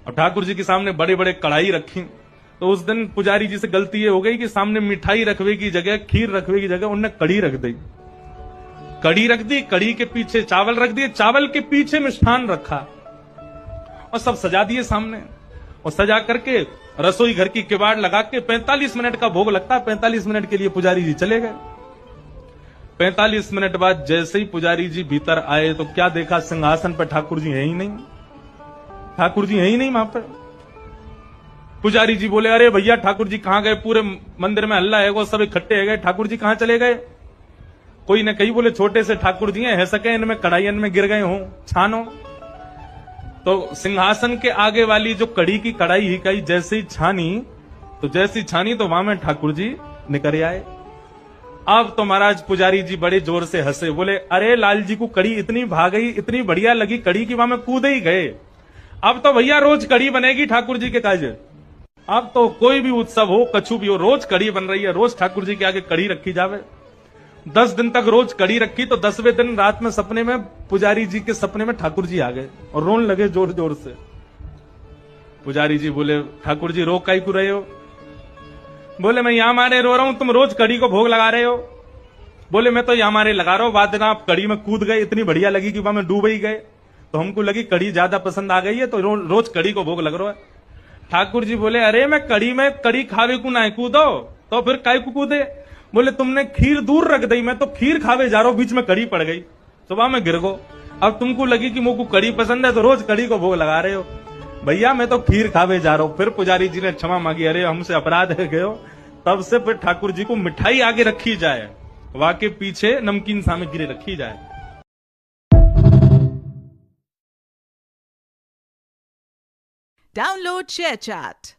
और ठाकुर जी के सामने बड़े बड़े कढ़ाई रखी। तो उस दिन पुजारी जी से गलती ये हो गई कि सामने मिठाई रखवे की जगह, खीर रखवे की जगह उनने कढ़ी रख दी। कढ़ी रख दी, कढ़ी के पीछे चावल रख दिए, चावल के पीछे मिष्ठान रखा और सब सजा दिए सामने। और सजा करके रसोई घर की किवाड़ लगा के 45 मिनट का भोग लगता है, 45 मिनट के लिए पुजारी जी चले गए। 45 मिनट बाद जैसे ही पुजारी जी भीतर आए तो क्या देखा, सिंहासन पर ठाकुर जी है ही नहीं। ठाकुर जी है ही नहीं वहां पर। पुजारी जी बोले, अरे भैया ठाकुर जी कहां गए? पूरे मंदिर में हल्ला है, वो सब इकट्ठे है गए, ठाकुर जी कहां चले गए? कोई ने कही बोले छोटे से ठाकुर जी है सके, इनमें कढ़ाइयन में गिर गए हो छानो। तो सिंहासन के आगे वाली जो कड़ी की कढ़ाई ही कही जैसे ही छानी, तो जैसी छानी तो वहां में ठाकुर जी निकल आए। अब तो महाराज पुजारी जी बड़े जोर से हंसे, बोले अरे लाल जी को कड़ी इतनी भा गई, इतनी बढ़िया लगी कड़ी की वहां में कूदे ही गए। अब तो भैया रोज कड़ी बनेगी ठाकुर जी के काज। अब तो कोई भी उत्सव हो, कछु भी हो, रोज कड़ी बन रही है, रोज ठाकुर जी के आगे कड़ी रखी जावे। 10 दिन तक रोज कड़ी रखी तो 10वें दिन रात में सपने में पुजारी जी के सपने में ठाकुर जी आ गए और रोने लगे जोर जोर से। पुजारी जी बोले, ठाकुर जी रो काई को रहे हो? बोले मैं यहां मारे रो रहा हूं, तुम रोज कड़ी को भोग लगा रहे हो। बोले मैं तो यहां मारे लगा रहा हूं, बाद में आप कड़ी में कूद गए, इतनी बढ़िया लगी कि वहां में डूब ही गए, तो हमको लगी कड़ी ज्यादा पसंद आ गई है, तो रोज कड़ी को भोग लग रहा है। ठाकुर जी बोले, अरे मैं कड़ी में कड़ी खावे को ना कूदो, तो फिर काय को कूदे? बोले तुमने खीर दूर रख दी, मैं तो खीर खावे जा रहा हूं, बीच में कड़ी पड़ गई, सुबह में गिर गो। अब तुमको लगी कि मुझको कड़ी पसंद है तो रोज कड़ी को भोग लगा रहे हो। भैया मैं तो खीर खावे जा रहा हूं। फिर पुजारी जी ने क्षमा मांगी, अरे हमसे अपराध है गयो। तब से फिर ठाकुर जी को मिठाई आगे रखी जाए, वहां के पीछे नमकीन सामग्री रखी जाए। Download ShareChat.